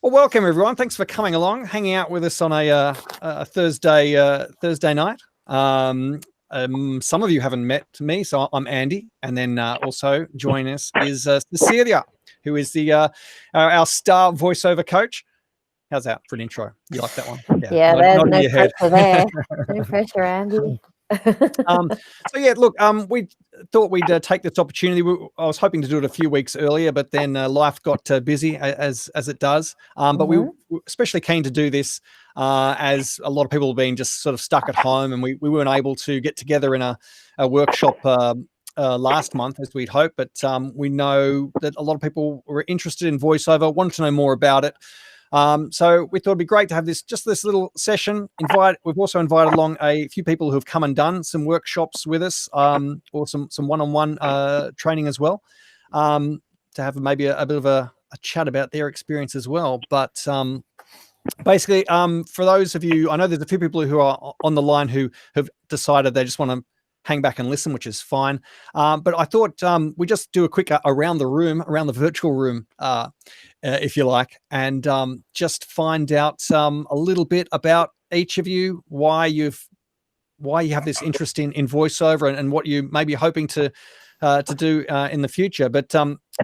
Well, welcome everyone. Thanks for coming along, hanging out with us on a Thursday night. Some of you haven't met me, so I'm Andy, and then also join us is Cecelia, who is our star voiceover coach. How's that for an intro? You like that one? Yeah, there's no pressure there. No pressure, Andy. So yeah, look, we thought we'd take this opportunity. I was hoping to do it a few weeks earlier, but then life got busy as it does. But we were especially keen to do this as a lot of people have been just sort of stuck at home, and we weren't able to get together in a workshop last month as we'd hoped. But we know that a lot of people were interested in voiceover, wanted to know more about it. So we thought it'd be great to have this little session. We've also invited along a few people who have come and done some workshops with us, or some one-on-one training as well, to have maybe a bit of a chat about their experience as well. But basically, for those of you, I know there's a few people who are on the line who have decided they just want to hang back and listen, which is fine. But I thought we just do a quick around the virtual room, if you like, and just find out a little bit about each of you, why you have this interest in voiceover, and what you may be hoping to do in the future. But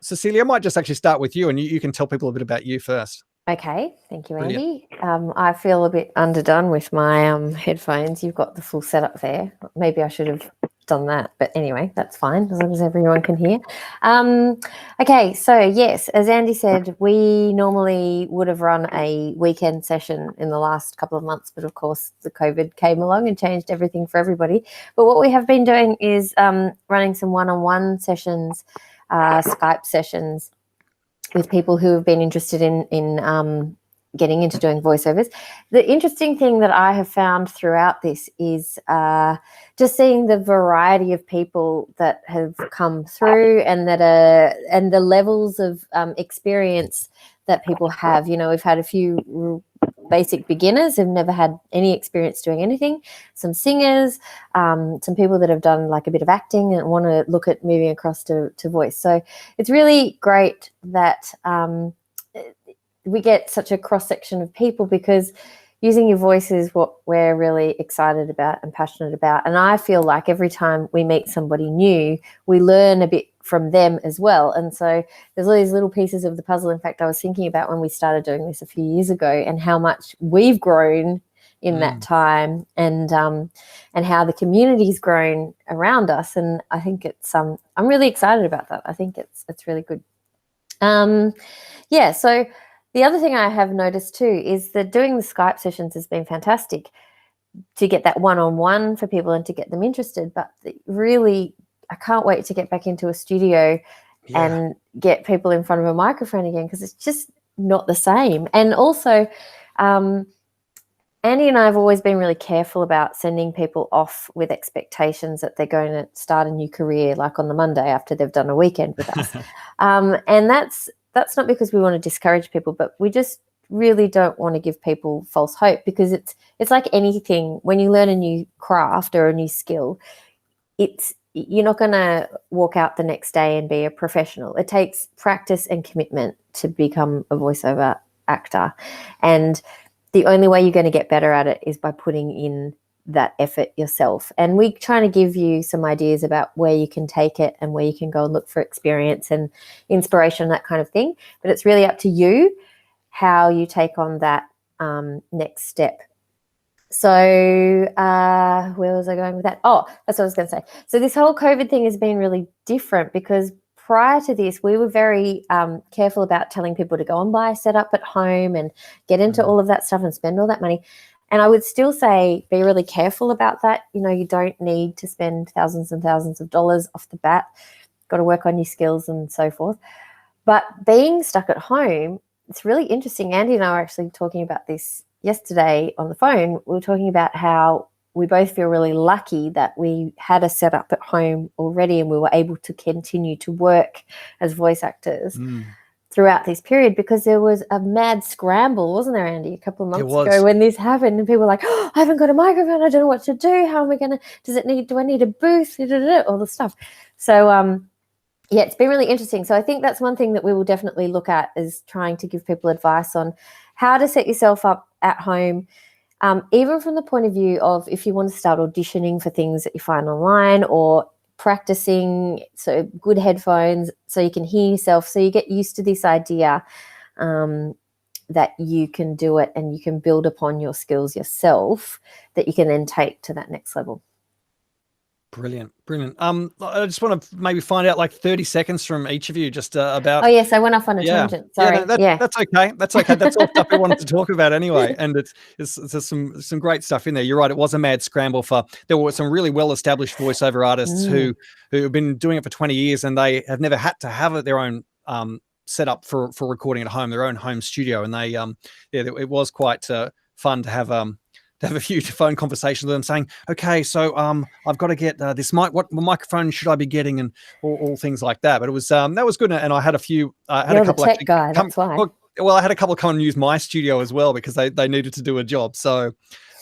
Cecelia, I might just actually start with you, and you can tell people a bit about you first. Okay, thank you, Andy. I feel a bit underdone with my headphones. You've got the full setup there. Maybe I should have done that, but anyway, that's fine as long as everyone can hear. Okay, so yes, as Andy said, we normally would have run a weekend session in the last couple of months, but of course the COVID came along and changed everything for everybody. But what we have been doing is running some one-on-one sessions, Skype sessions, with people who have been interested in getting into doing voiceovers. The interesting thing that I have found throughout this is just seeing the variety of people that have come through, and and the levels of experience that people have. You know, we've had a few basic beginners who've never had any experience doing anything, some singers, some people that have done like a bit of acting and want to look at moving across to voice. So it's really great that we get such a cross-section of people, because using your voice is what we're really excited about and passionate about. And I feel like every time we meet somebody new, we learn a bit from them as well. And so there's all these little pieces of the puzzle. In fact, I was thinking about when we started doing this a few years ago, and how much we've grown in that time, and how the community's grown around us. And I think it's I'm really excited about that. I think it's really good. So the other thing I have noticed too is that doing the Skype sessions has been fantastic to get that one-on-one for people and to get them interested. But really, I can't wait to get back into a studio and get people in front of a microphone again, because it's just not the same. And also, Andy and I have always been really careful about sending people off with expectations that they're going to start a new career like on the Monday after they've done a weekend with us. And that's not because we want to discourage people, but we just really don't want to give people false hope, because it's like anything. When you learn a new craft or a new skill, you're not going to walk out the next day and be a professional. It takes practice and commitment to become a voiceover actor. And the only way you're going to get better at it is by putting in that effort yourself. And we're trying to give you some ideas about where you can take it and where you can go and look for experience and inspiration, that kind of thing. But it's really up to you how you take on that next step. So where was I going with that? Oh, that's what I was going to say. So this whole COVID thing has been really different, because prior to this, we were very careful about telling people to go and buy a setup at home and get into all of that stuff and spend all that money. And I would still say be really careful about that. You know, you don't need to spend thousands and thousands of dollars off the bat. Got to work on your skills and so forth. But being stuck at home, it's really interesting. Andy and I were actually talking about this yesterday on the phone. We were talking about how we both feel really lucky that we had a setup at home already, and we were able to continue to work as voice actors throughout this period, because there was a mad scramble, wasn't there, Andy, a couple of months ago when this happened, and people were like, oh, I haven't got a microphone, I don't know what to do, how am I going to, do I need a booth, all the stuff. So Yeah, it's been really interesting. So I think that's one thing that we will definitely look at, is trying to give people advice on how to set yourself up at home, even from the point of view of if you want to start auditioning for things that you find online, or practicing, so good headphones so you can hear yourself, so you get used to this idea that you can do it and you can build upon your skills yourself, that you can then take to that next level. Brilliant. I just want to maybe find out like 30 seconds from each of you just about. Oh yes, I went off on a tangent. Sorry. That's okay. That's okay. That's all stuff we wanted to talk about anyway. And it's some great stuff in there. You're right. It was a mad scramble there were some really well-established voiceover artists who have been doing it for 20 years, and they have never had to have their own set up for recording at home, their own home studio. And they it was quite fun to have a few phone conversations with them saying, okay, so I've got to get this mic. What microphone should I be getting? And all things like that. But it was that was good. And I had a few. You're the tech guy. That's why. Well, I had a couple come and use my studio as well, because they needed to do a job. So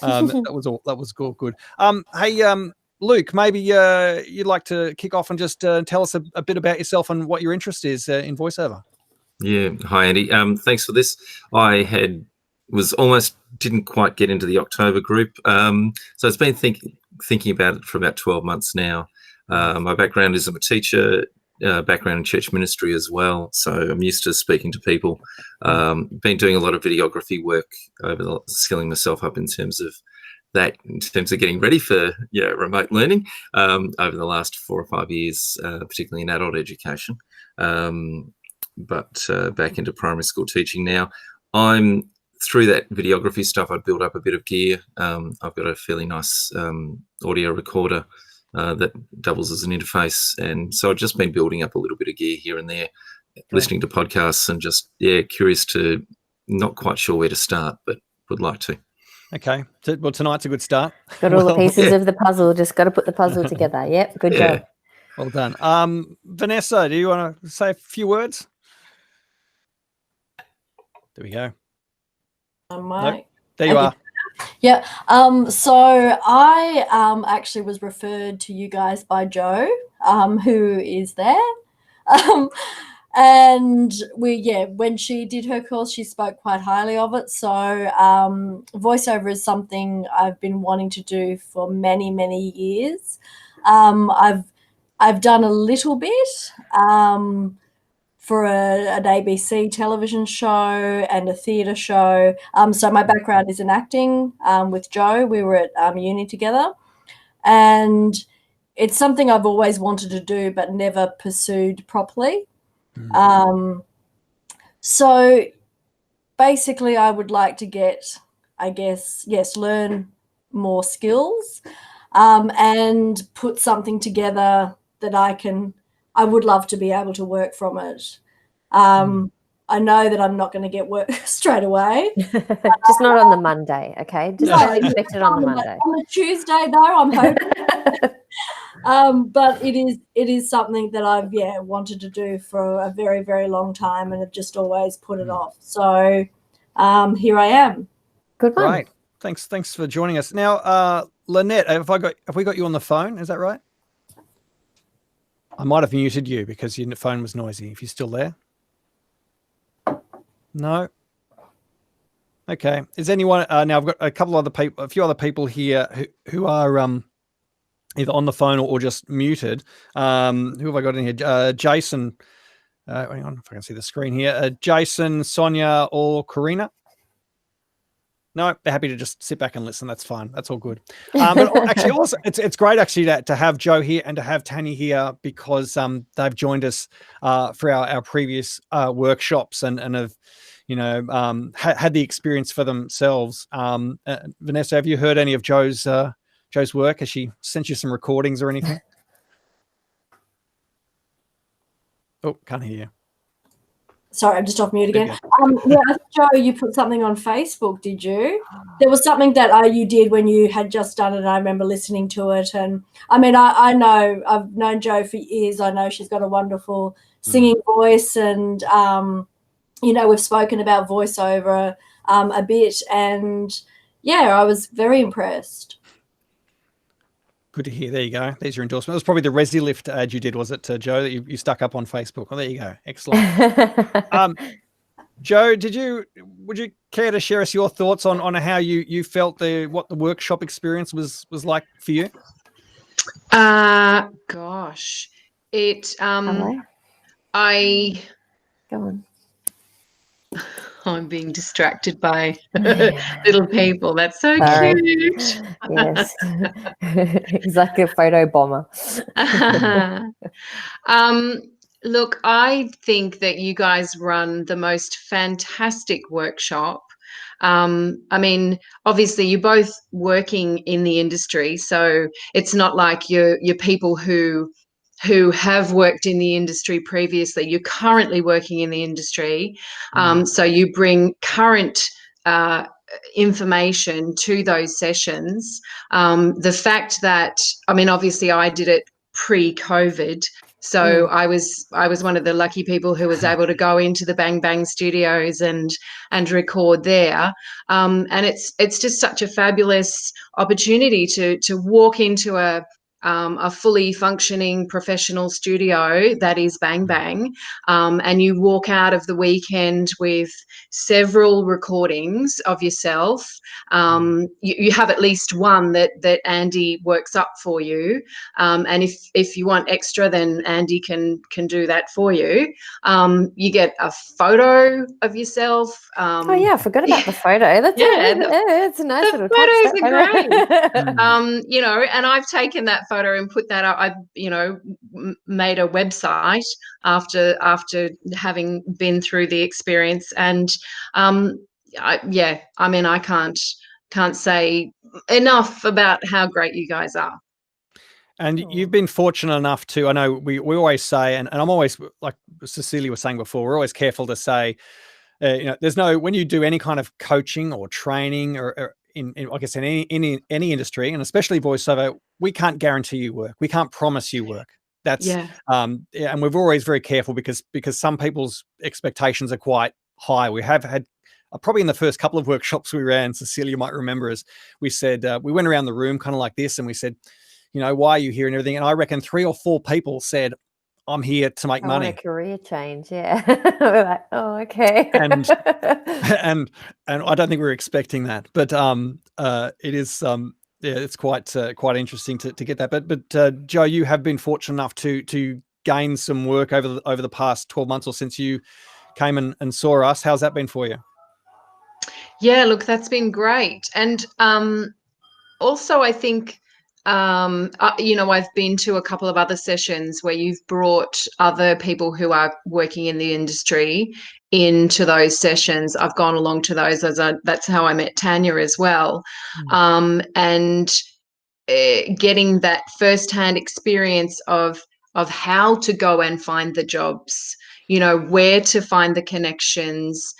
that was good. Hey, Luke, maybe you'd like to kick off and just tell us a bit about yourself and what your interest is in voiceover. Yeah. Hi, Andy. Thanks for this. Didn't quite get into the October group. So it's been thinking about it for about 12 months now. My background is I'm a teacher, background in church ministry as well. So I'm used to speaking to people. Been doing a lot of videography work skilling myself up in terms of getting ready for remote learning over the last 4 or 5 years, particularly in adult education. But back into primary school teaching now. Through that videography stuff, I built up a bit of gear. I've got a fairly nice audio recorder that doubles as an interface. And so I've just been building up a little bit of gear here and there, listening to podcasts, and just, curious to, not quite sure where to start, but would like to. Okay. Well, tonight's a good start. Got all the pieces of the puzzle. Just got to put the puzzle together. Yep. Good job. Well done. Vanessa, do you want to say a few words? There we go. Nope. There you are. Yeah. So I actually was referred to you guys by Jo, who is there. And when she did her course, she spoke quite highly of it. So voiceover is something I've been wanting to do for many, many years. I've done a little bit for an ABC television show and a theatre show. So my background is in acting with Jo. We were at uni together. And it's something I've always wanted to do but never pursued properly. So basically I would like to get, learn more skills and put something together that I would love to be able to work from it. I know that I'm not going to get work straight away. Just not on the Monday, okay? Just don't expect it on the Monday. On the Tuesday, though, I'm hoping. But it is something that I've wanted to do for a very, very long time, and have just always put it off. So here I am. Good one. Right. Thanks for joining us. Now, Lynette, have we got you on the phone? Is that right? I might have muted you because your phone was noisy. If you're still there. No. Okay. Is anyone now? I've got a few other people here who are either on the phone or just muted. Who have I got in here? Jason. Hang on, if I can see the screen here. Jason, Sonia, or Karina. No, they're happy to just sit back and listen. That's fine. That's all good. But actually, also, it's great actually to have Jo here and to have Tanya here, because they've joined us for our previous workshops and have had the experience for themselves. Vanessa, have you heard any of Jo's work? Has she sent you some recordings or anything? Oh, can't hear you. Sorry, I'm just off mute again. I think, Jo, you put something on Facebook, did you? There was something that you did when you had just done it, and I remember listening to it. And I mean, I know, I've known Jo for years. I know she's got a wonderful singing voice, and, we've spoken about voiceover a bit. And, I was very impressed. Good to hear. There you go. There's your endorsement. It was probably the ResiLift ad you did, was it, Joe, that you stuck up on Facebook? Well, there you go. Excellent. Joe, would you care to share us your thoughts on how you felt what the workshop experience was like for you? Gosh, Hello? I Go on. I'm being distracted by little people. That's so Sorry. cute. Yes. He's like a photo bomber. Look, I think that you guys run the most fantastic workshop. I mean, obviously, you're both working in the industry, so it's not like you're people who have worked in the industry previously. You're currently working in the industry, so you bring current information to those sessions. The fact that, I mean, obviously, I did it pre-COVID. So I was one of the lucky people who was able to go into the Bang Bang studios and record there, and it's just such a fabulous opportunity to walk into a fully functioning professional studio that is Bang Bang, and you walk out of the weekend with several recordings of yourself. You have at least one that Andy works up for you, and if you want extra, then Andy can do that for you. You get a photo of yourself. Oh yeah, I forgot about the photo. That's it's a nice little touch. Photos are great. You know, and I've taken that photo and put that up. I, made a website after having been through the experience, and I mean, I can't say enough about how great you guys are. And you've been fortunate enough to, I know we always say, and I'm always, like Cecelia was saying before, we're always careful to say, there's when you do any kind of coaching or training or in I guess in any industry, and especially voiceover, we can't guarantee you work. We can't promise you work. That's and we're always very careful because some people's expectations are quite high. We have had probably in the first couple of workshops we ran, Cecelia might remember, as we said, we went around the room kind of like this and we said, why are you here and everything? And I reckon 3 or 4 people said, I'm here to make money. Want a career change, yeah. We're like, oh, okay. and I don't think we were expecting that, but it is it's quite interesting to get that. But Joe, you have been fortunate enough to gain some work over the past 12 months or since you came and saw us. How's that been for you? Yeah, look, that's been great. And also I think I've been to a couple of other sessions where you've brought other people who are working in the industry into those sessions. I've gone along to those that's how I met Tanya as well. And getting that firsthand experience of how to go and find the jobs, where to find the connections,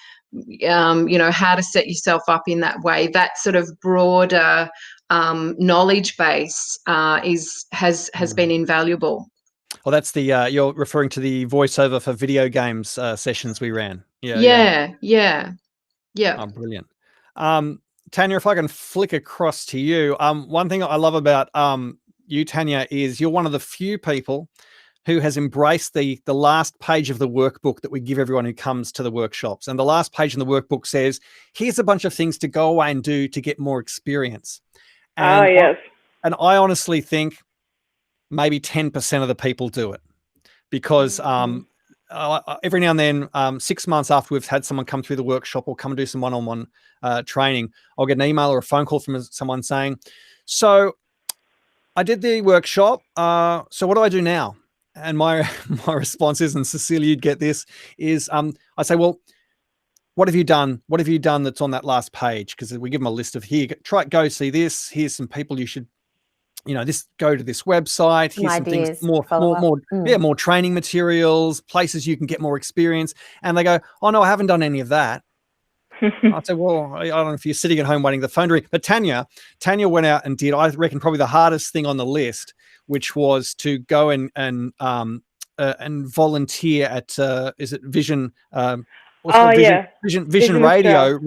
how to set yourself up in that way. That sort of broader knowledge base has been invaluable. Well, that's the you're referring to the voiceover for video games sessions we ran. Yeah. Oh, brilliant. Tanya, if I can flick across to you, one thing I love about you, Tanya, is you're one of the few people who has embraced the last page of the workbook that we give everyone who comes to the workshops. And the last page in the workbook says, here's a bunch of things to go away and do to get more experience. And yes. I honestly think maybe 10% of the people do it, because every now and then, 6 months after we've had someone come through the workshop or come and do some one-on-one training, I'll get an email or a phone call from someone saying, so I did the workshop. So what do I do now? And my response is, and Cecelia, you'd get this, is I say, well, what have you done? What have you done that's on that last page? Because we give them a list of, here, go see this. Here's some people you should, go to this website. Here's some things, more training materials, places you can get more experience. And they go, oh no, I haven't done any of that. I say, well, I don't know if you're sitting at home waiting the phone to ring. But Tanya went out and did, I reckon, probably the hardest thing on the list, which was to go and volunteer at is it Vision? what's called yeah. Vision Radio,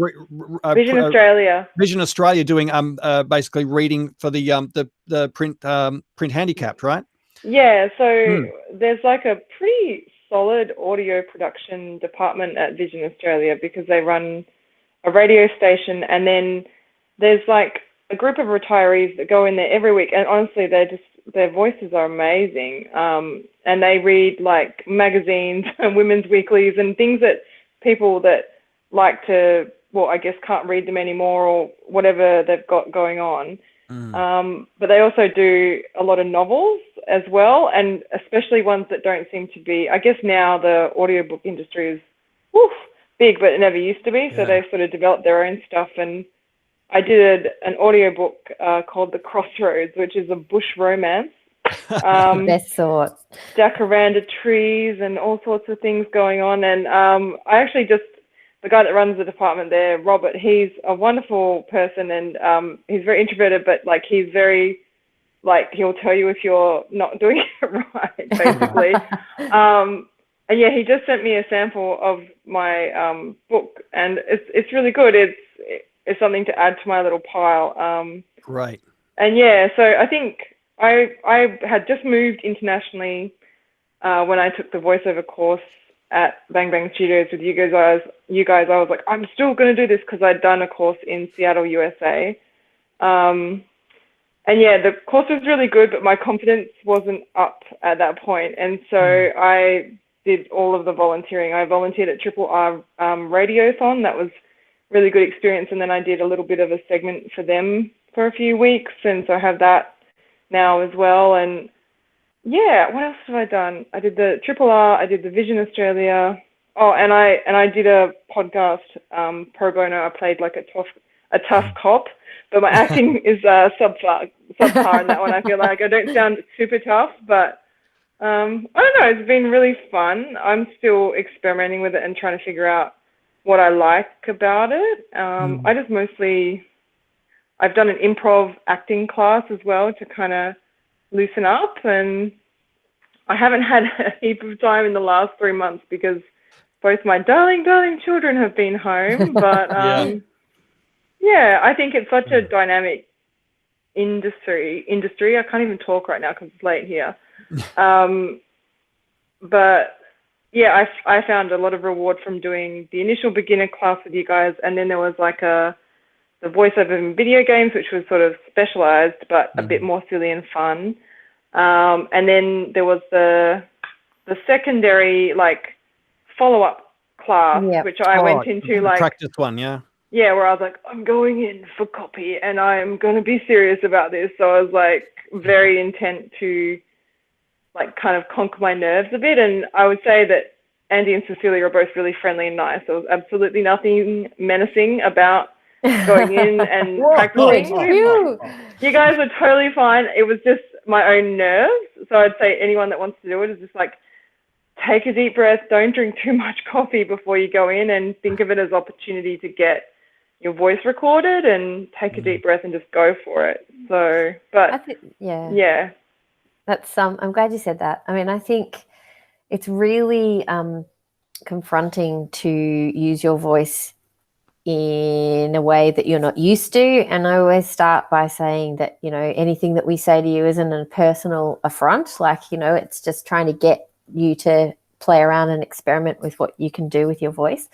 Vision Australia. Vision Australia doing basically reading for the print handicapped, right? Yeah, so there's like a pretty solid audio production department at Vision Australia because they run a radio station, and then there's like a group of retirees that go in there every week, and honestly, their voices are amazing. And they read like magazines and women's weeklies and things that people that like to, well, I guess can't read them anymore or whatever they've got going on. But they also do a lot of novels as well, and especially ones that don't seem to be, I guess now the audiobook industry is big, but it never used to be. So they've sort of developed their own stuff. And I did an audiobook called The Crossroads, which is a bush romance. Best sort. Jacaranda trees and all sorts of things going on. And I actually the guy that runs the department there, Robert, he's a wonderful person, and he's very introverted, but like he's very, like, he'll tell you if you're not doing it right, basically. And yeah, he just sent me a sample of my book, and it's really good. It's something to add to my little pile. Right. And yeah, so I think I had just moved internationally when I took the voiceover course at Bang Bang Studios with you guys. I was like, I'm still going to do this because I'd done a course in Seattle, USA. And yeah, the course was really good, but my confidence wasn't up at that point. And so I did all of the volunteering. I volunteered at Triple R Radiothon. That was really good experience. And then I did a little bit of a segment for them for a few weeks. And so I have that now as well. And yeah, what else have I done? I did the Triple R, I did the Vision Australia. Oh, and I did a podcast pro bono. I played like a tough cop, but my acting is subpar in that one. I feel like I don't sound super tough, but I don't know. It's been really fun. I'm still experimenting with it and trying to figure out what I like about it. I just I've done an improv acting class as well to kind of loosen up, and I haven't had a heap of time in the last 3 months because both my darling children have been home. But yeah, I think it's such a dynamic industry. I can't even talk right now because it's late here. But yeah, I found a lot of reward from doing the initial beginner class with you guys, and then there was like the voiceover in video games, which was sort of specialized but a bit more silly and fun. And then there was the secondary like follow-up class, which I went into like practice one, yeah, where I was like, I'm going in for copy and I'm going to be serious about this. So I was like very intent to like kind of conquer my nerves a bit. And I would say that Andy and Cecelia are both really friendly and nice. There was absolutely nothing menacing about going in and practicing. You guys were totally fine. It was just my own nerves. So I'd say anyone that wants to do it is just like, take a deep breath. Don't drink too much coffee before you go in, and think of it as opportunity to get your voice recorded, and take a deep breath and just go for it. So, but yeah. That's I'm glad you said that. I mean, I think it's really confronting to use your voice in a way that you're not used to. And I always start by saying that, you know, anything that we say to you isn't a personal affront. Like, you know, it's just trying to get you to play around and experiment with what you can do with your voice.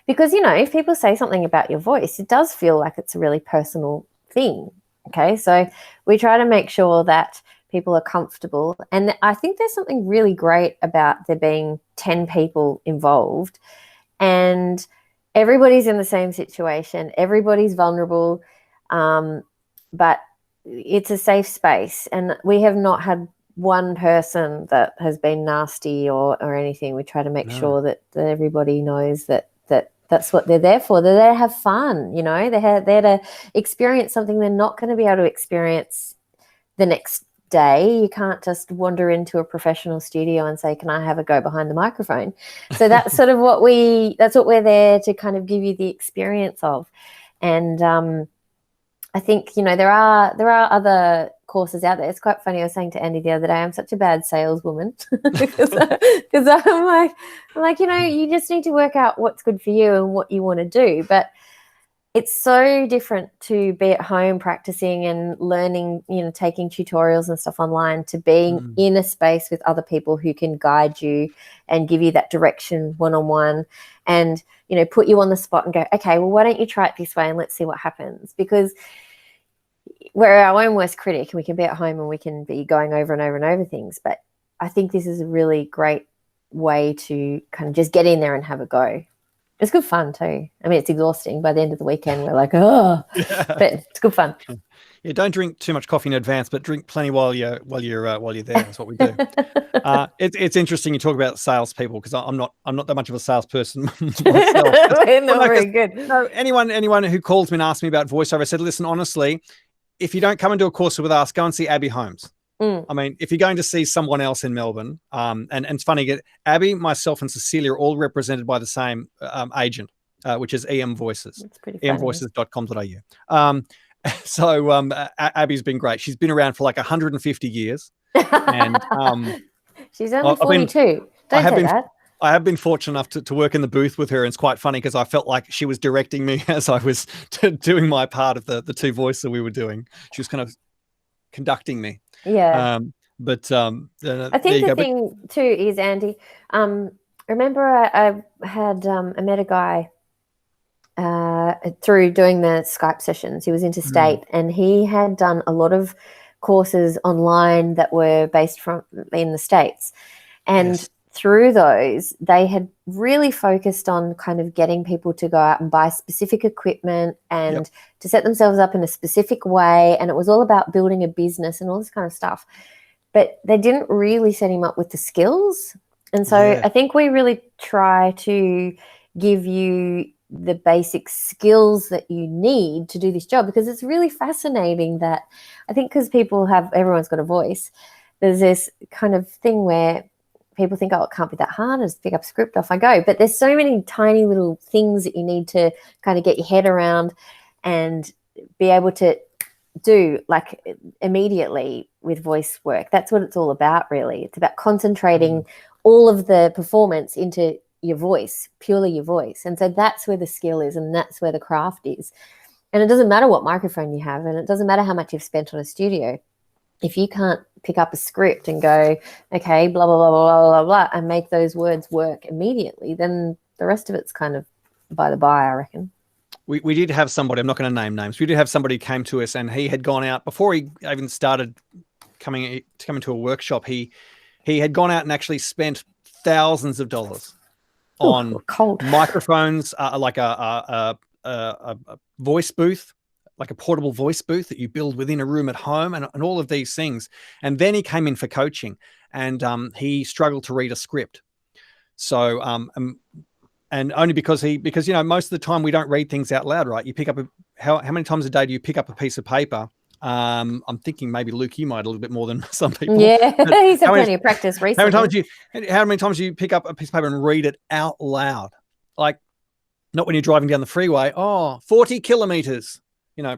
Because, you know, if people say something about your voice, it does feel like it's a really personal thing. Okay, so we try to make sure that people are comfortable. And I think there's something really great about there being 10 people involved, and everybody's in the same situation. Everybody's vulnerable, but it's a safe space. And we have not had one person that has been nasty or anything. We try to make sure that everybody knows that that's what they're there for. They're there to have fun, you know. They're there to experience something they're not going to be able to experience the next day. You can't just wander into a professional studio and say, can I have a go behind the microphone? So that's sort of what we're there to kind of give you the experience of. And I think, you know, there are other courses out there. It's quite funny. I was saying to Andy the other day, I'm such a bad saleswoman because I'm like, you just need to work out what's good for you and what you want to do. But it's so different to be at home practicing and learning, taking tutorials and stuff online, to being in a space with other people who can guide you and give you that direction one-on-one and, put you on the spot and go, okay, well, why don't you try it this way and let's see what happens? Because we're our own worst critic and we can be at home and we can be going over and over and over things. But I think this is a really great way to kind of just get in there and have a go. It's good fun too. I mean, it's exhausting. By the end of the weekend, we're like, oh, but it's good fun. Yeah, don't drink too much coffee in advance, but drink plenty while you're there. That's what we do. It's interesting you talk about salespeople, because I'm not that much of a salesperson myself. We're not very good. No, anyone who calls me and asks me about voiceover, I said, listen, honestly, if you don't come and do a course with us, go and see Abby Holmes. I mean, if you're going to see someone else in Melbourne, and it's funny, Abby, myself, and Cecelia are all represented by the same agent, which is EM Voices. That's pretty funny. emvoices.com.au. So Abby's been great. She's been around for like 150 years. And she's only 42. Don't say that. I have been fortunate enough to work in the booth with her, and it's quite funny because I felt like she was directing me as I was doing my part of the two voices that we were doing. She was kind of conducting me. Yeah. I think the thing too is, Andy, remember I met a guy through doing the Skype sessions. He was interstate and he had done a lot of courses online that were based in the States. And through those, they had really focused on kind of getting people to go out and buy specific equipment and to set themselves up in a specific way. And it was all about building a business and all this kind of stuff. But they didn't really set him up with the skills. And so I think we really try to give you the basic skills that you need to do this job, because it's really fascinating that I think because everyone's got a voice, there's this kind of thing where people think, oh, it can't be that hard. I just pick up a script, off I go. But there's so many tiny little things that you need to kind of get your head around and be able to do like immediately with voice work. That's what it's all about, really. It's about concentrating all of the performance into your voice, purely your voice. And so that's where the skill is and that's where the craft is. And it doesn't matter what microphone you have and it doesn't matter how much you've spent on a studio. If you can't pick up a script and go, okay, blah, blah, blah, blah, blah, blah, and make those words work immediately, then the rest of it's kind of by the by, I reckon. We did have somebody, I'm not going to name names, we did have somebody who came to us and he had gone out, before he even started coming to a workshop, he had gone out and actually spent thousands of dollars on microphones, like a voice booth, like a portable voice booth that you build within a room at home, and all of these things. And then he came in for coaching, and he struggled to read a script. So, and only because most of the time we don't read things out loud, right? You pick up how many times a day do you pick up a piece of paper? I'm thinking maybe Luke, you might a little bit more than some people. Yeah, he's had plenty of practice recently. How many times do you pick up a piece of paper and read it out loud? Like, not when you're driving down the freeway. 40 kilometers. You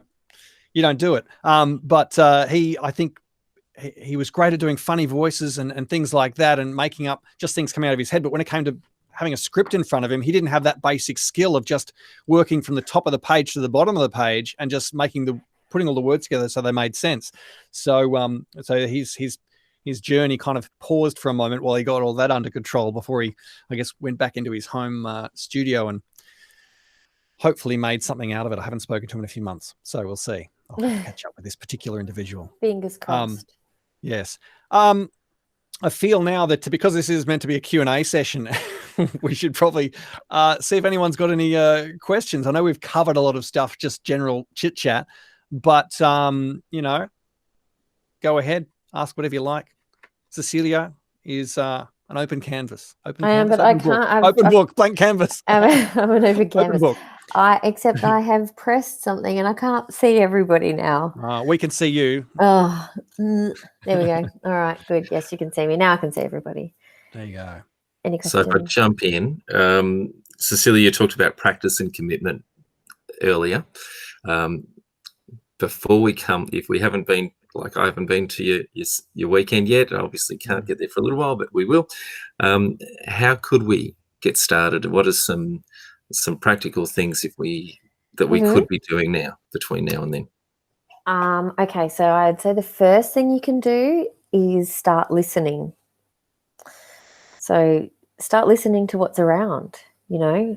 don't do it. But I think he was great at doing funny voices and things like that, and making up just things coming out of his head. But when it came to having a script in front of him, he didn't have that basic skill of just working from the top of the page to the bottom of the page and just putting all the words together so they made sense. So his journey kind of paused for a moment while he got all that under control before he, I guess, went back into his home studio and hopefully made something out of it. I haven't spoken to him in a few months, so we'll see. I'll catch up with this particular individual. Fingers crossed. Yes. I feel now that because this is meant to be a Q&A session, we should probably see if anyone's got any questions. I know we've covered a lot of stuff, just general chit chat. But, go ahead, ask whatever you like. Cecelia is an open canvas. Open book, blank canvas. I'm an open canvas. Open book. Except I have pressed something and I can't see everybody now. We can see you. Oh, there we go. All right, good. Yes, you can see me. Now I can see everybody. There you go. Any questions? So if I jump in, Cecelia, you talked about practice and commitment earlier. If we haven't been like I haven't been to your weekend yet. I obviously can't get there for a little while, but we will. How could we get started? What are some practical things we could be doing now between now and then? Okay, so I'd say the first thing you can do is start listening. So start listening to what's around, you know.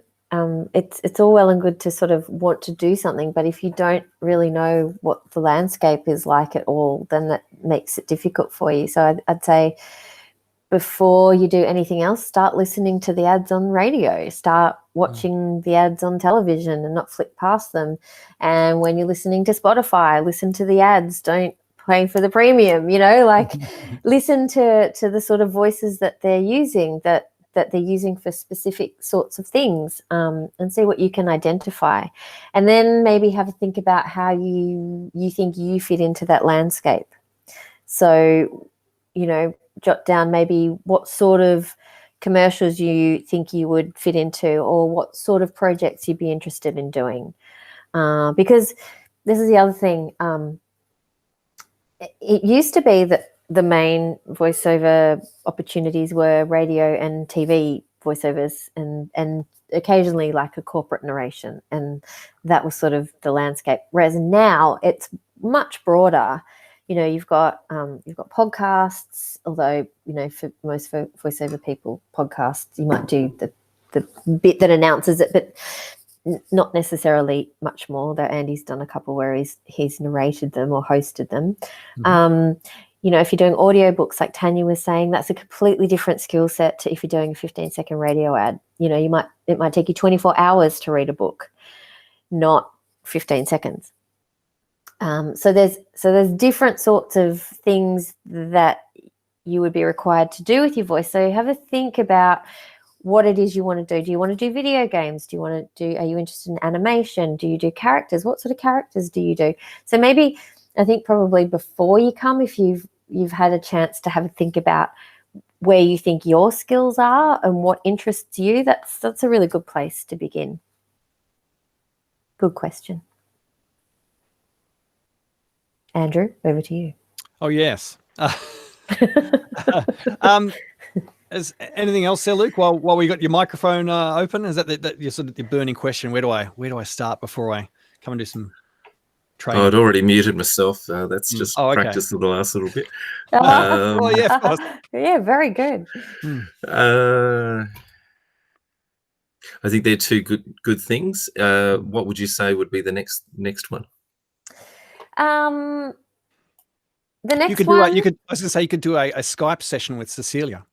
It's all well and good to sort of want to do something, but if you don't really know what the landscape is like at all, then that makes it difficult for you. So I'd say before you do anything else, start listening to the ads on radio, start watching the ads on television and not flick past them. And when you're listening to Spotify, listen to the ads, don't pay for the premium, you know, like listen to the sort of voices that they're using, that they're using for specific sorts of things, and see what you can identify. And then maybe have a think about how you think you fit into that landscape. So, you know, jot down maybe what sort of commercials you think you would fit into, or what sort of projects you'd be interested in doing. Because this is the other thing. It used to be that the main voiceover opportunities were radio and TV voiceovers, and occasionally like a corporate narration, and that was sort of the landscape. Whereas now it's much broader. You know, you've got podcasts, although, you know, for most voiceover people, podcasts, you might do the bit that announces it, but not necessarily much more, though Andy's done a couple where he's narrated them or hosted them. You know, if you're doing audiobooks, like Tanya was saying, that's a completely different skill set to if you're doing a 15-second radio ad. You know, it might take you 24 hours to read a book, not 15 seconds. So there's different sorts of things that you would be required to do with your voice. So have a think about what it is you want to do. Do you want to do video games? Are you interested in animation? Do you do characters? What sort of characters do you do? So maybe, I think probably before you come, if you've had a chance to have a think about where you think your skills are and what interests you, that's a really good place to begin. Good question. Andrew, over to you. Oh, yes. Is anything else there, Luke? While we got your microphone open, is that your sort of the burning question? Where do I start before I come and do some training? I'd already muted myself. That's just practice for the last little bit. Oh yeah, of course. Yeah, very good. I think they're two good things. What would you say would be the next one? The next you could one. I was going to say you could do a Skype session with Cecelia.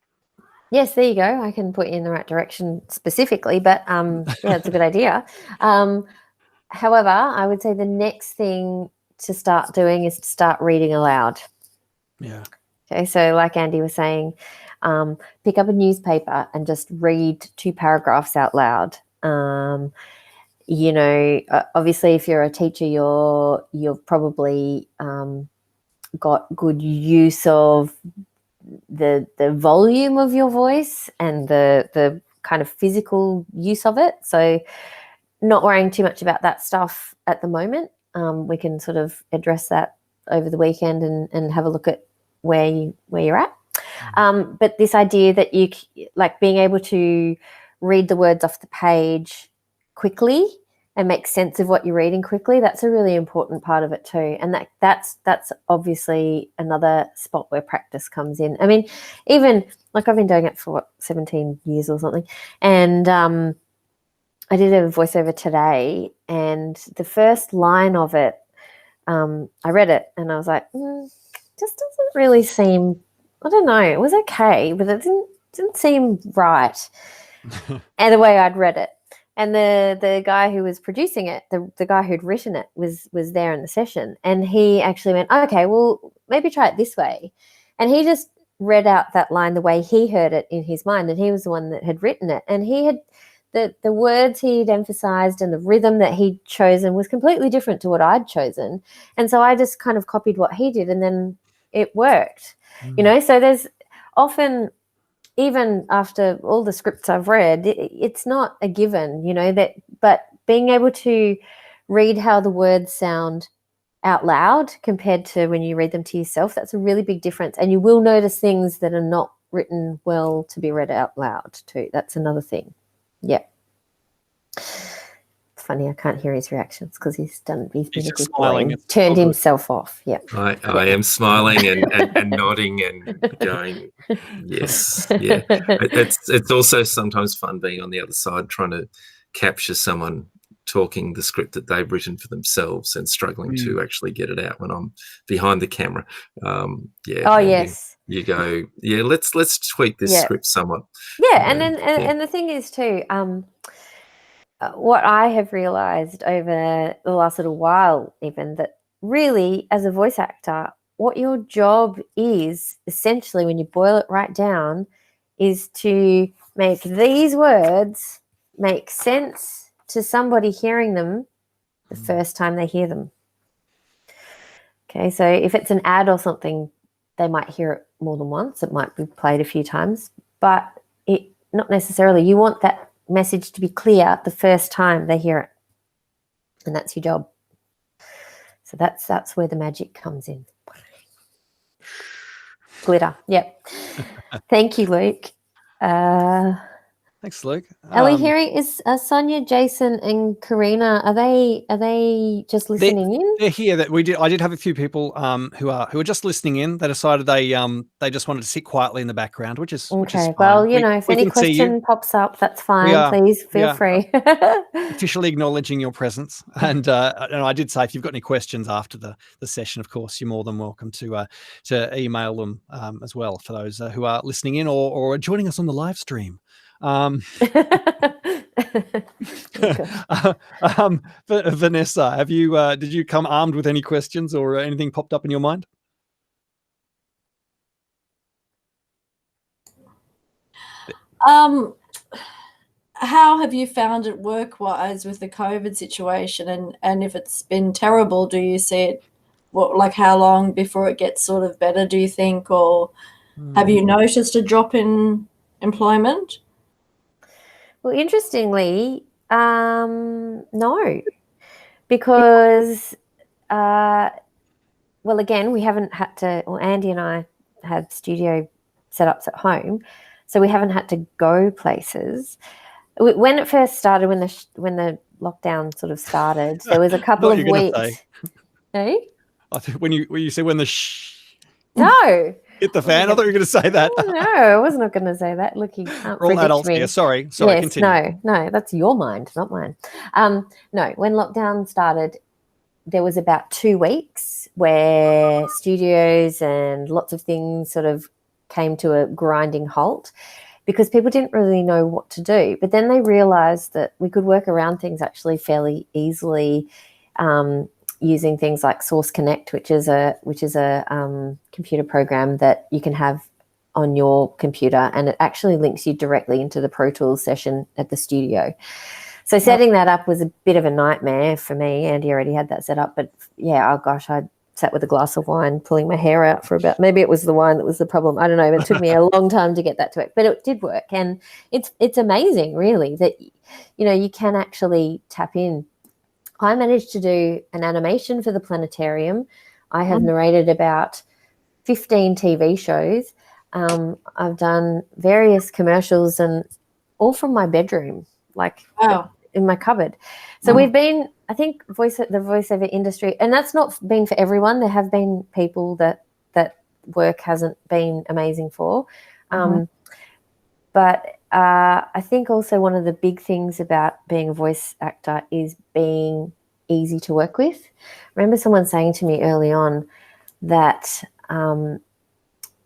Yes, there you go. I can put you in the right direction specifically, but yeah, it's a good idea. However, I would say the next thing to start doing is to start reading aloud. Yeah. Okay, so like Andy was saying, pick up a newspaper and just read 2 paragraphs out loud. You know, obviously, if you're a teacher, you've probably got good use of the volume of your voice and the kind of physical use of it. So not worrying too much about that stuff at the moment. We can sort of address that over the weekend and have a look at where you're at. But this idea that you like being able to read the words off the page quickly and make sense of what you're reading quickly, that's a really important part of it too. And that's obviously another spot where practice comes in. I mean, even like I've been doing it for 17 years or something. And I did a voiceover today, and the first line of it, I read it and I was like, just doesn't really seem, I don't know, it was okay, but it didn't seem right. And the way I'd read it. And the guy who was producing it, the guy who'd written it was there in the session, and he actually went, okay, well, maybe try it this way. And he just read out that line the way he heard it in his mind, and he was the one that had written it. And he had the words he'd emphasized and the rhythm that he'd chosen was completely different to what I'd chosen. And so I just kind of copied what he did, and then it worked. You know, so there's often, even after all the scripts I've read, it's not a given, you know, but being able to read how the words sound out loud compared to when you read them to yourself. That's a really big difference. And you will notice things that are not written well to be read out loud too. That's another thing. Yeah. It's funny, I can't hear his reactions because he's been a good boy and turned himself off. Yeah. I am smiling and nodding and going, yes, yeah. It's also sometimes fun being on the other side, trying to capture someone talking the script that they've written for themselves and struggling to actually get it out when I'm behind the camera. Yeah. Oh, yes. You go, yeah, let's tweak this script somewhat. Yeah, and the thing is too, what I have realised over the last little while, even, that really as a voice actor, what your job is essentially, when you boil it right down, is to make these words make sense to somebody hearing them the first time they hear them. Okay, so if it's an ad or something, they might hear it more than once. It might be played a few times, but not necessarily. You want that message to be clear the first time they hear it, and that's your job. So that's where the magic comes in. Glitter. Yep. Thank you, Luke. Thanks, Luke. Are we hearing, is Sonia, Jason, and Karina, are they just listening in? They're here. I did have a few people who are just listening in. They decided they just wanted to sit quietly in the background, which is fine. Well, if any question pops up, that's fine. Please feel free. Officially acknowledging your presence, and I did say if you've got any questions after the session, of course, you're more than welcome to email them as well for those who are listening in or joining us on the live stream. Vanessa, have you did you come armed with any questions or anything popped up in your mind? How have you found it work-wise with the COVID situation, and if it's been terrible, do you see it, how long before it gets sort of better, do you think, or have you noticed a drop in employment? Well, interestingly, no, because, again, we haven't had to, Andy and I had studio setups at home, so we haven't had to go places. When it first started, when the lockdown sort of started, there was a couple of weeks. Hey? I think when you said when the No. hit the fan, I thought you were going to say that. No, I was not going to say that. Look, you can't We're all predict adults me. here. Sorry, yes, continue. No, that's your mind, not mine. No, when lockdown started, there was about 2 weeks where studios and lots of things sort of came to a grinding halt because people didn't really know what to do. But then they realised that we could work around things actually fairly easily, using things like Source Connect, which is a computer program that you can have on your computer, and it actually links you directly into the Pro Tools session at the studio. So setting that up was a bit of a nightmare for me. Andy already had that set up, but yeah, oh gosh, I sat with a glass of wine, pulling my hair out for about, maybe it was the wine that was the problem. I don't know, but it took me a long time to get that to work, but it did work. And it's amazing, really, that, you can actually tap in. I managed to do an animation for the planetarium. I have narrated about 15 TV shows. I've done various commercials, and all from my bedroom, in my cupboard. So we've been, I think, the voiceover industry, and that's not been for everyone. There have been people that work hasn't been amazing for. But I think also one of the big things about being a voice actor is being easy to work with. I remember someone saying to me early on that,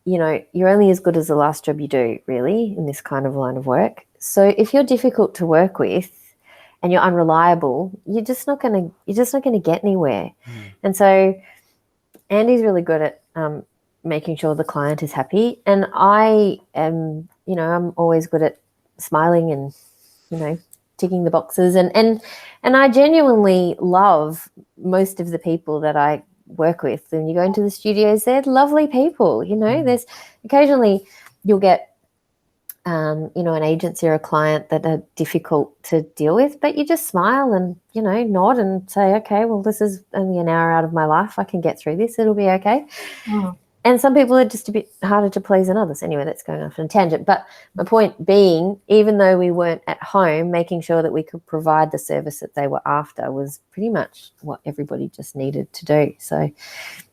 you're only as good as the last job you do, really, in this kind of line of work. So if you're difficult to work with and you're unreliable, you're just not going to get anywhere. And so Andy's really good at making sure the client is happy, and I am, I'm always good at smiling and, ticking the boxes, and I genuinely love most of the people that I work with. And you go into the studios, they're lovely people. There's occasionally you'll get you know, an agency or a client that are difficult to deal with, but you just smile and, you know, nod and say, okay, well, this is only an hour out of my life. I can get through this. It'll be okay. And some people are just a bit harder to please than others. Anyway, that's going off on a tangent. But my point being, even though we weren't at home, making sure that we could provide the service that they were after was pretty much what everybody just needed to do. So,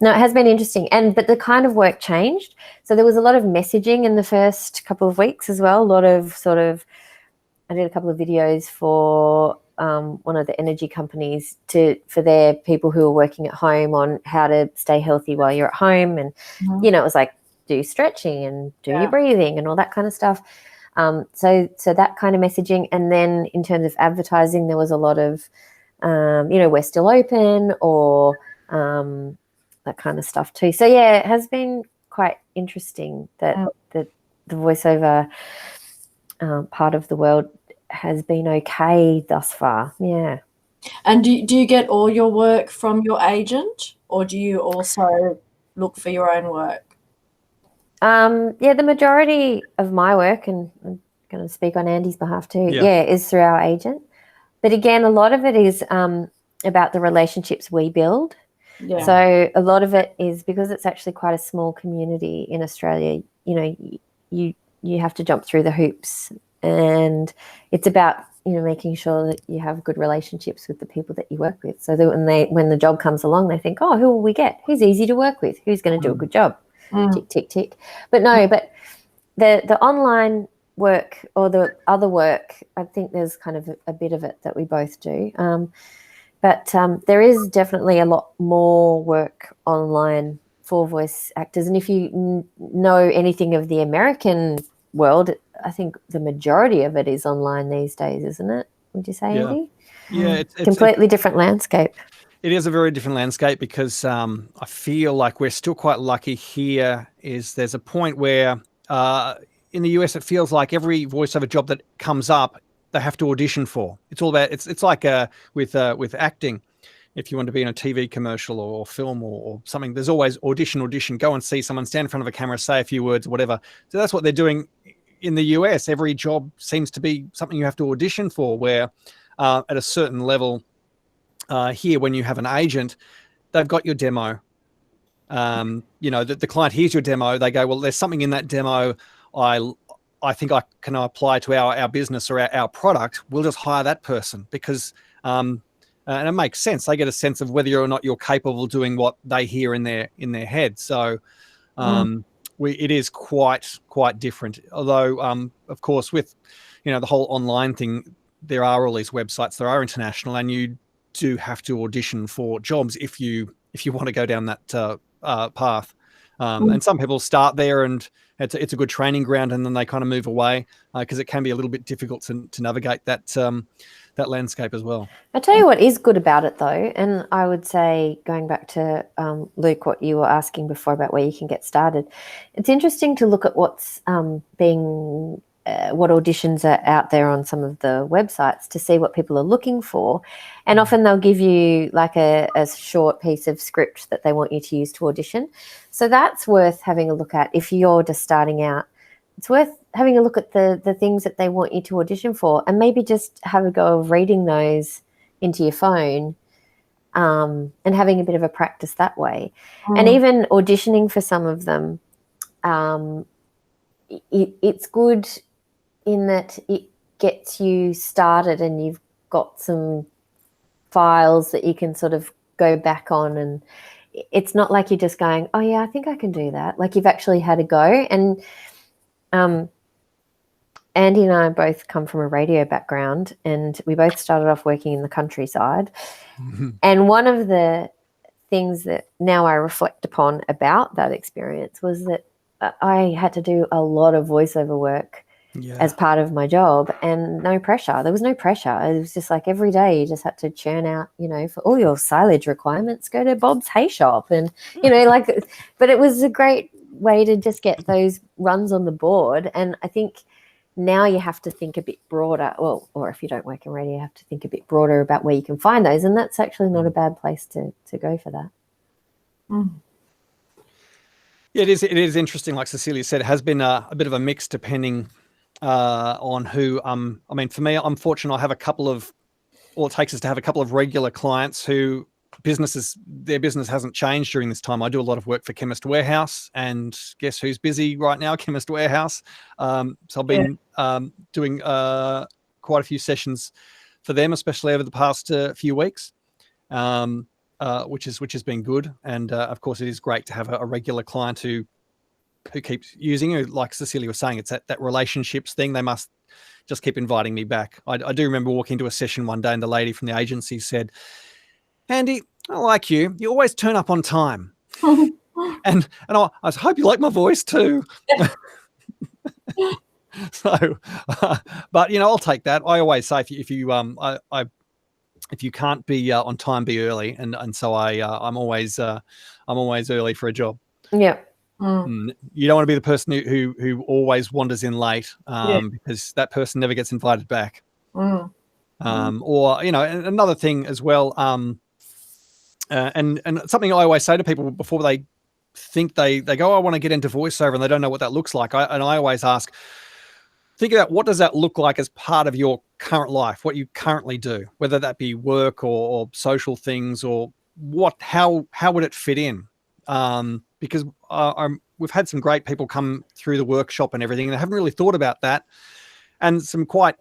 no, it has been interesting. But the kind of work changed. So there was a lot of messaging in the first couple of weeks as well. A lot of I did a couple of videos for one of the energy companies for their people who are working at home on how to stay healthy while you're at home. And, you know, it was like, do stretching and do your breathing and all that kind of stuff. So that kind of messaging. And then in terms of advertising, there was a lot of, you know, we're still open or that kind of stuff too. So, yeah, it has been quite interesting that the voiceover part of the world has been okay thus far. Yeah. And do you get all your work from your agent, or do you also look for your own work? Yeah, the majority of my work, and I'm going to speak on Andy's behalf too, is through our agent. But again, a lot of it is about the relationships we build. Yeah. So a lot of it is because it's actually quite a small community in Australia. You know, you have to jump through the hoops, and it's about, you know, making sure that you have good relationships with the people that you work with, so that when the job comes along, they think, oh, who will we get? Who's easy to work with? Who's going to do a good job? Tick, tick, tick. But no, but the online work or the other work, I think there's kind of a bit of it that we both do. But there is definitely a lot more work online for voice actors. And if you know anything of the American world, I think the majority of it is online these days, isn't it? Would you say, Andy? Yeah, it's completely different landscape. It is a very different landscape because I feel like we're still quite lucky here. There's a point where in the US it feels like every voiceover job that comes up, they have to audition for. It's all about it's like with acting. If you want to be in a TV commercial or film or something, there's always audition, go and see someone, stand in front of a camera, say a few words, whatever. So that's what they're doing in the US. Every job seems to be something you have to audition for, where at a certain level here, when you have an agent, they've got your demo. You know, the client hears your demo, they go, well, there's something in that demo I think I can apply to our business or our product. We'll just hire that person because and it makes sense. They get a sense of whether or not you're capable of doing what they hear in their head. So it is quite different. Although, of course, with, you know, the whole online thing, there are all these websites that are international, and you do have to audition for jobs if you want to go down that path. And some people start there, and it's a good training ground, and then they kind of move away because it can be a little bit difficult to navigate that landscape as well. I tell you what is good about it though, and I would say, going back to Luke, what you were asking before about where you can get started, it's interesting to look at what's what auditions are out there on some of the websites to see what people are looking for. And often they'll give you like a short piece of script that they want you to use to audition. So that's worth having a look at if you're just starting out. It's worth having a look at the things that they want you to audition for, and maybe just have a go of reading those into your phone and having a bit of a practice that way. And even auditioning for some of them, it's good in that it gets you started and you've got some files that you can sort of go back on, and it's not like you're just going, oh yeah, I think I can do that. Like, you've actually had a go. And Andy and I both come from a radio background, and we both started off working in the countryside. And one of the things that now I reflect upon about that experience was that I had to do a lot of voiceover work as part of my job, and no pressure. There was no pressure. It was just like every day you just had to churn out, you know, for all your silage requirements, go to Bob's Hay Shop, and, you know, like, but it was a great way to just get those runs on the board. And I think now you have to think a bit broader, well, or if you don't work in radio, you have to think a bit broader about where you can find those, and that's actually not a bad place to go for that. Yeah, it is interesting. Like Cecelia said, it has been a bit of a mix depending on who. I mean, for me, I'm fortunate. I have a couple of. All it takes is to have a couple of regular clients who their business hasn't changed during this time. I do a lot of work for Chemist Warehouse, and guess who's busy right now? Chemist Warehouse. So I've been doing quite a few sessions for them, especially over the past few weeks, which has been good. And of course, it is great to have a regular client who keeps using it. Like Cecelia was saying, it's that relationships thing. They must just keep inviting me back. I do remember walking to a session one day and the lady from the agency said, "Andy, I like you. You always turn up on time." and I hope you like my voice too. So, but I'll take that. I always say if you can't be on time, be early, and so I'm always early for a job. Yeah. You don't want to be the person who always wanders in late, because that person never gets invited back. Or another thing as well, and something I always say to people before they think they go, "I want to get into voiceover," and they don't know what that looks like. I always ask, think about what does that look like as part of your current life, what you currently do, whether that be work or social things, or how would it fit in? Because we've had some great people come through the workshop and everything, and they haven't really thought about that, and some quite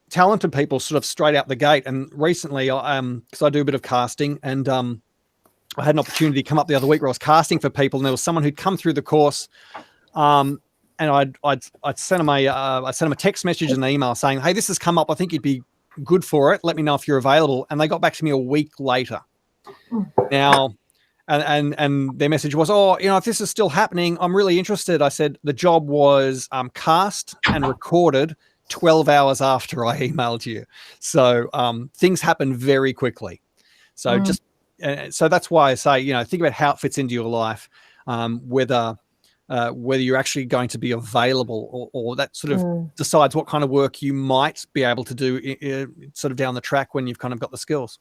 talented people sort of straight out the gate. And recently, because I do a bit of casting, and I had an opportunity to come up the other week where I was casting for people, and there was someone who'd come through the course, and I'd sent them a text message and an email saying, "Hey, this has come up. I think you'd be good for it. Let me know if you're available." And they got back to me a week later. Now, and their message was, "Oh, if this is still happening, I'm really interested." I said the job was cast and recorded 12 hours after I emailed you. So things happen very quickly. So so that's why I say, think about how it fits into your life, whether you're actually going to be available, or that sort of decides what kind of work you might be able to do sort of down the track when you've kind of got the skills.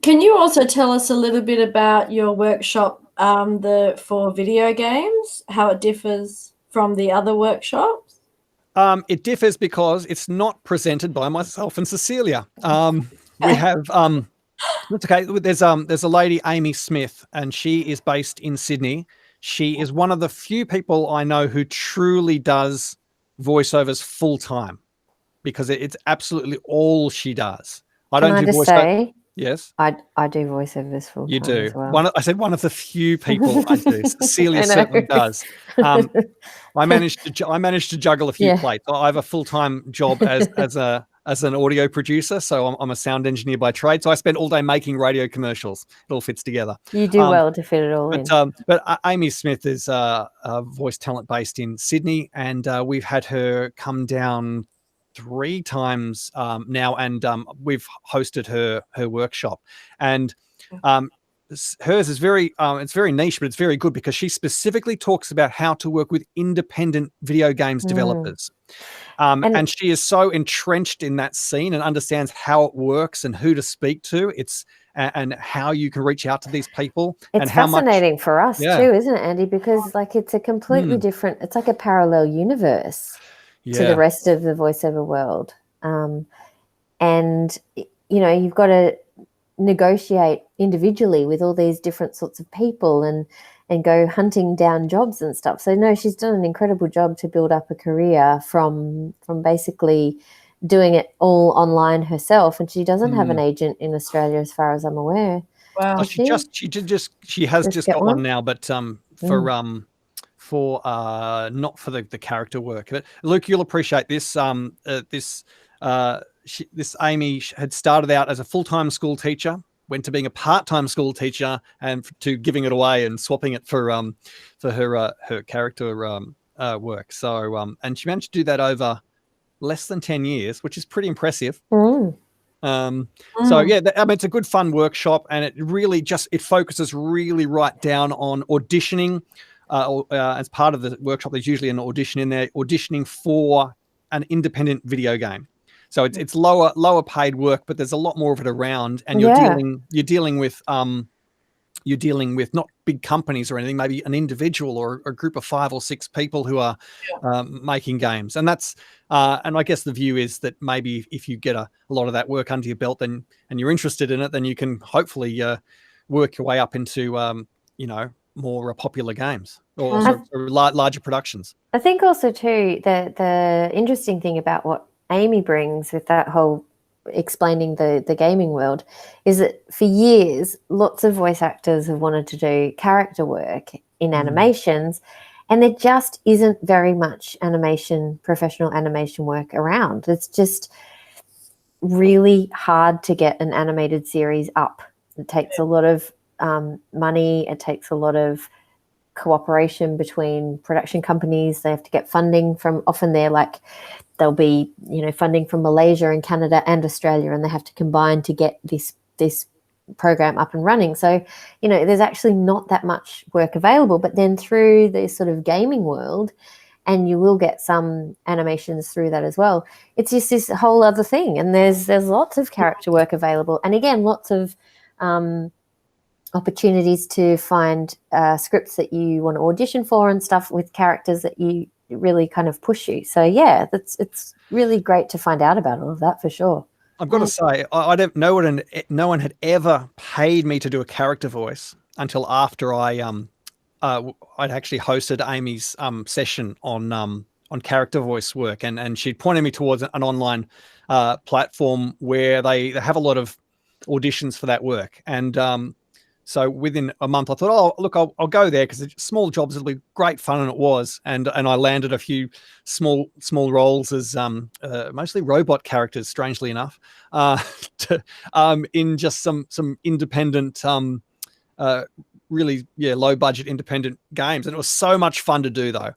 Can you also tell us a little bit about your workshop for video games, how it differs from the other workshops? It differs because it's not presented by myself and Cecelia. We have that's okay. There's a lady, Amy Smith, and she is based in Sydney. She is one of the few people I know who truly does voiceovers full time, because it's absolutely all she does. I don't do voiceovers. Yes, I do voiceovers full time. You do. As well. I said one of the few people I do. Cecelia certainly does. I managed to juggle a few plates. I have a full-time job as an audio producer, so I'm a sound engineer by trade. So I spend all day making radio commercials. It all fits together. You do well to fit it all in. But Amy Smith is a voice talent based in Sydney, and we've had her come down 3 times now, and we've hosted her workshop. And hers is very it's very niche, but it's very good, because she specifically talks about how to work with independent video games developers. And she is so entrenched in that scene and understands how it works and who to speak to. And how you can reach out to these people. It's fascinating for us too, isn't it, Andy? Because it's a completely different, it's like a parallel universe to the rest of the voiceover world. And, you've got to negotiate individually with all these different sorts of people and go hunting down jobs and stuff. So no, she's done an incredible job to build up a career from basically doing it all online herself, and she doesn't have an agent in Australia as far as I'm aware. Wow. She has just got one now, but for not for the character work. But Luke, you'll appreciate this. This Amy had started out as a full-time school teacher, went to being a part-time school teacher, and to giving it away and swapping it for her character work. So and she managed to do that over less than 10 years, which is pretty impressive. So yeah, it's a good fun workshop, and it really it focuses really right down on auditioning. As part of the workshop, there's usually an audition in there, auditioning for an independent video game. So it's lower paid work, but there's a lot more of it around, and you're dealing with you're dealing with not big companies or anything, maybe an individual or a group of 5 or 6 people who are making games. And that's, and I guess the view is that maybe if you get a lot of that work under your belt, then, and you're interested in it, then you can hopefully work your way up into, more popular games or larger productions. I think also too, the interesting thing about what Amy brings with that whole explaining the gaming world is that for years lots of voice actors have wanted to do character work in animations, and there just isn't very much professional animation work around. It's just really hard to get an animated series up. It takes a lot of money, it takes a lot of cooperation between production companies. They have to get funding from, often they're like, there'll be, funding from Malaysia and Canada and Australia, and they have to combine to get this program up and running. So, there's actually not that much work available. But then through the sort of gaming world, and you will get some animations through that as well, it's just this whole other thing. And there's lots of character work available. And again, lots of opportunities to find scripts that you want to audition for and stuff with characters that you really kind of push you. So yeah, it's really great to find out about all of that for sure. I've got to say, I don't know no one had ever paid me to do a character voice until after I'd actually hosted Amy's session on character voice work, and she'd pointed me towards an online platform where they have a lot of auditions for that work. And so within a month, I thought, oh, look, I'll go there because small jobs, it'll be great fun, and it was. And I landed a few small roles as mostly robot characters, strangely enough, in just some independent, really low budget independent games, and it was so much fun to do though.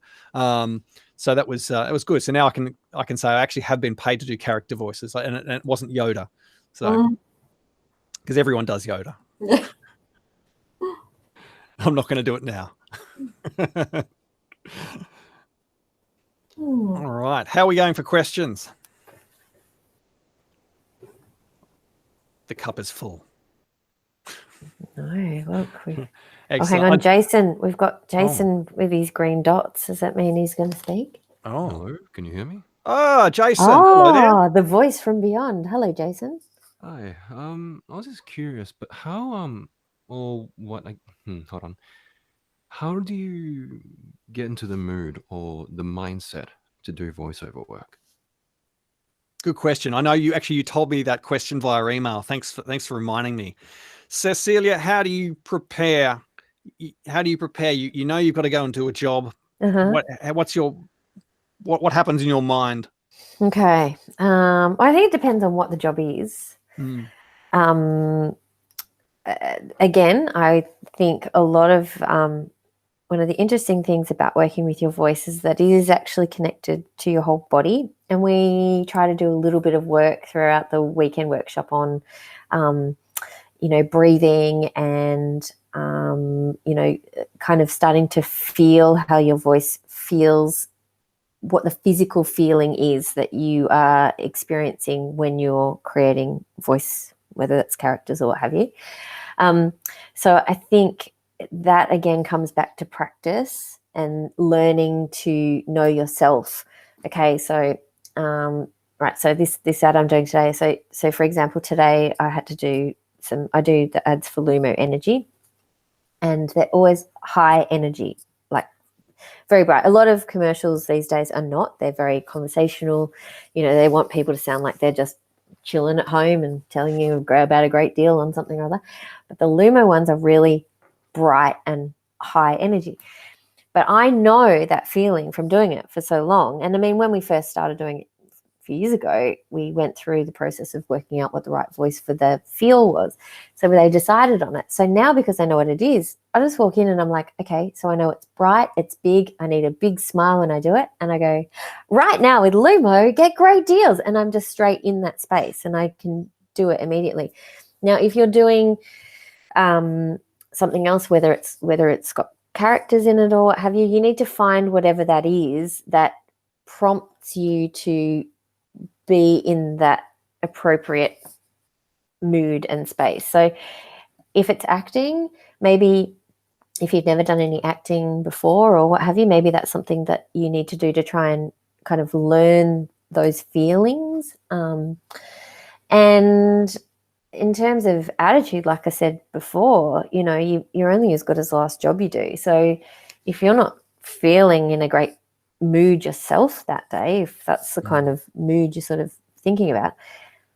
So that was it was good. So now I can say I actually have been paid to do character voices, and it wasn't Yoda, so because everyone does Yoda. I'm not going to do it now. All right. How are we going for questions? The cup is full. No, look. Excellent. Hang on, Jason. We've got Jason with his green dots. Does that mean he's going to speak? Oh. Hello, can you hear me? Oh, Jason. Hello there. The voice from beyond. Hello, Jason. Hi. I was just curious, but how or what? Hold on. How do you get into the mood or the mindset to do voiceover work? Good question. I know you told me that question via email. Thanks for reminding me. Cecelia, how do you prepare? You know you've got to go and do a job. What happens in your mind? Okay. I think it depends on what the job is. Again, I think a lot of one of the interesting things about working with your voice is that it is actually connected to your whole body. And we try to do a little bit of work throughout the weekend workshop on, breathing and, kind of starting to feel how your voice feels, what the physical feeling is that you are experiencing when you're creating voice, whether that's characters or what have you. So I think that again comes back to practice and learning to know yourself. Okay, so right, so this ad I'm doing today. So for example, today I had to do I do the ads for Lumo Energy, and they're always high energy, like very bright. A lot of commercials these days are not. They're very conversational. They want people to sound like they're just chilling at home and telling you about a great deal on something or other. But the Lumo ones are really bright and high energy. But I know that feeling from doing it for so long. And I mean, when we first started doing it a few years ago, we went through the process of working out what the right voice for the feel was. So they decided on it. So now, because I know what it is, I just walk in and I'm like, okay, so I know it's bright, it's big, I need a big smile when I do it. And I go, right now with Lumo, get great deals. And I'm just straight in that space and I can do it immediately. Now, if you're doing something else, whether it's got characters in it or what have you, you need to find whatever that is that prompts you to be in that appropriate mood and space. So if it's acting, maybe if you've never done any acting before or what have you, maybe that's something that you need to do to try and kind of learn those feelings. And in terms of attitude, like I said before, you know, you're only as good as the last job you do. So if you're not feeling in a great mood yourself that day, if that's the kind of mood you're sort of thinking about,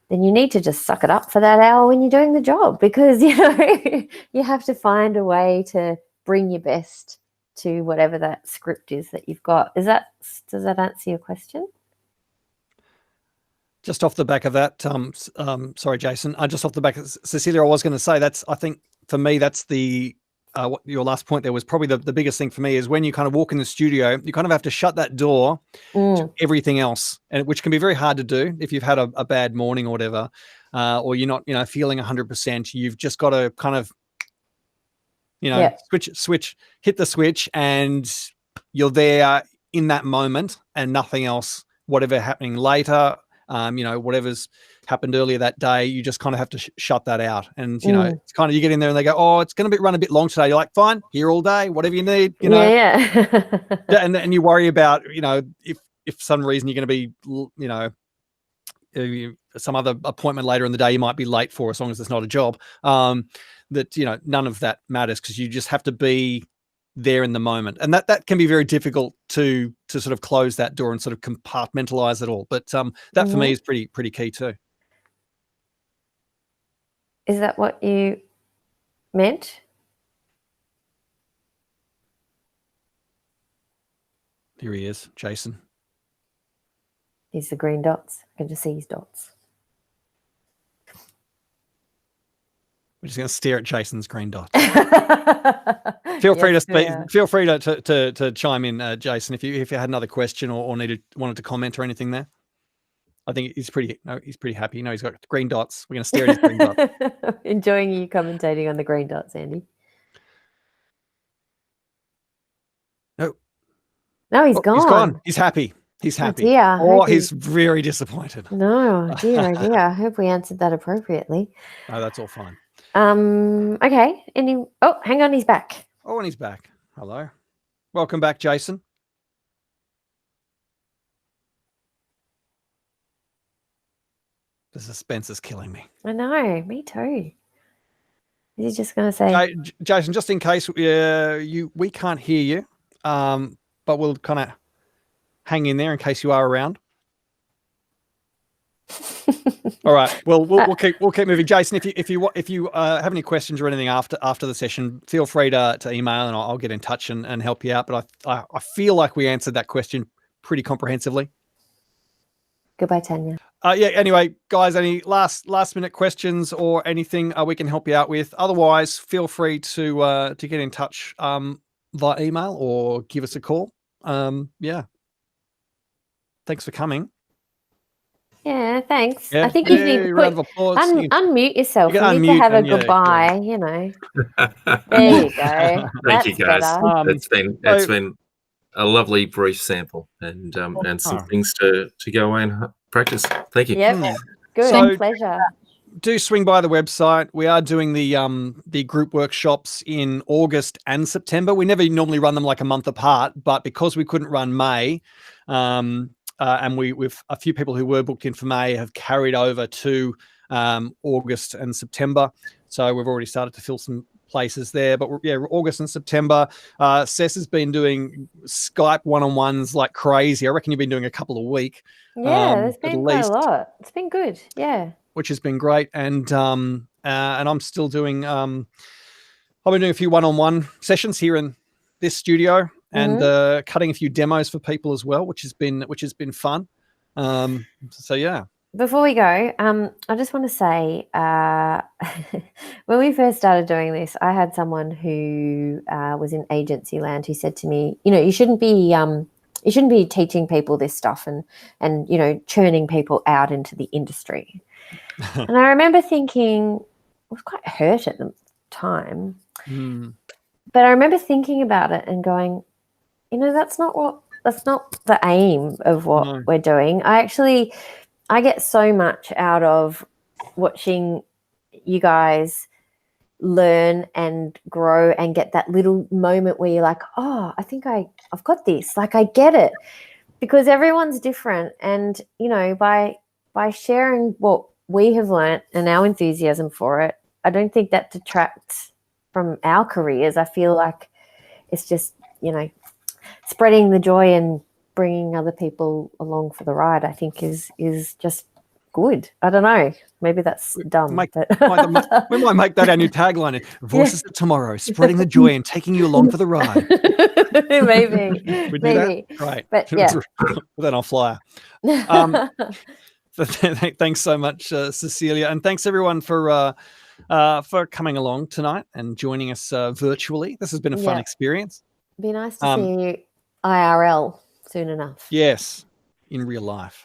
then you need to just suck it up for that hour when you're doing the job, because, you know, you have to find a way to bring your best to whatever that script is that you've got. Does that answer your question? Just off the back of that, sorry, Jason. Just off the back of Cecelia, I was going to say I think for me, that's what your last point there was probably the biggest thing for me is when you kind of walk in the studio, you kind of have to shut that door to everything else, and which can be very hard to do if you've had a bad morning or whatever, or you're not, you know, feeling 100%. You've just got to kind of, you know, hit the switch, and you're there in that moment and nothing else, whatever happening later. You know, whatever's happened earlier that day, you just kind of have to shut that out. And, you know, it's kind of, you get in there and they go, oh, it's going to run a bit long today. You're like, fine, here all day, whatever you need, you know. Yeah. and you worry about, you know, if for some reason you're going to be, you know, some other appointment later in the day you might be late for, as long as it's not a job, that, you know, none of that matters, because you just have to be there in the moment, and that can be very difficult to sort of close that door and sort of compartmentalize it all. But that for me is pretty key too. Is that what you meant? Here he is, Jason. He's the green dots. I can just see his dots. We're just going to stare at Jason's green dots. Feel free to speak. Feel free to chime in, Jason, if you had another question or wanted to comment or anything there. I think he's pretty happy. You know, he's got green dots. We're going to stare at his green dots. Enjoying you commentating on the green dots, Andy. No, he's gone. He's gone. He's happy. He's happy. Dear, he's very disappointed. No, dear, oh dear. I hope we answered that appropriately. No, that's all fine. Okay. Oh, hang on, he's back. Oh, and he's back. Hello. Welcome back, Jason. The suspense is killing me. I know, me too. Is he just going to say... Jason, just in case we can't hear you, but we'll kind of hang in there in case you are around. All right. Well, we'll keep moving. Jason, if you have any questions or anything after the session, feel free to email and I'll get in touch and help you out. But I feel like we answered that question pretty comprehensively. Goodbye, Tanya. Yeah. Anyway, guys, any last minute questions or anything we can help you out with? Otherwise, feel free to get in touch via email or give us a call. Yeah. Thanks for coming. Yeah, thanks. Yeah. I think you need to unmute yourself. You need to have a goodbye, you know. There you go. Thank you, guys. It's been a lovely brief sample and some things to go away and practice. Thank you. Yep. Good. So, pleasure. Do swing by the website. We are doing the group workshops in August and September. We never normally run them like a month apart, but because we couldn't run May, and with a few people who were booked in for May have carried over to August and September. So we've already started to fill some places there. But yeah, August and September. Cess has been doing Skype one-on-ones like crazy. I reckon you've been doing a couple a week. Yeah, there's been quite a lot. It's been good. Yeah. Which has been great. And I'm still doing I've been doing a few one-on-one sessions here in this studio. And cutting a few demos for people as well, which has been fun. So yeah. Before we go, I just want to say, when we first started doing this, I had someone who was in agency land who said to me, you know, you shouldn't be teaching people this stuff and you know, churning people out into the industry. And I remember thinking, I was quite hurt at the time, but I remember thinking about it and going, you know, that's not the aim of what we're doing. I get so much out of watching you guys learn and grow and get that little moment where you're like, oh, I think I've got this. Like, I get it. Because everyone's different. And, you know, by sharing what we have learnt and our enthusiasm for it, I don't think that detracts from our careers. I feel like it's just, you know, spreading the joy and bringing other people along for the ride, I think is just good. I don't know. Maybe that's dumb. We might make that our new tagline. Voices of Tomorrow, spreading the joy and taking you along for the ride. Maybe. We do Maybe. that? Right. But yeah. Then I'll flyer. Thanks so much, Cecelia. And thanks everyone for coming along tonight and joining us virtually. This has been a fun experience. Be nice to see you IRL soon enough. Yes, in real life.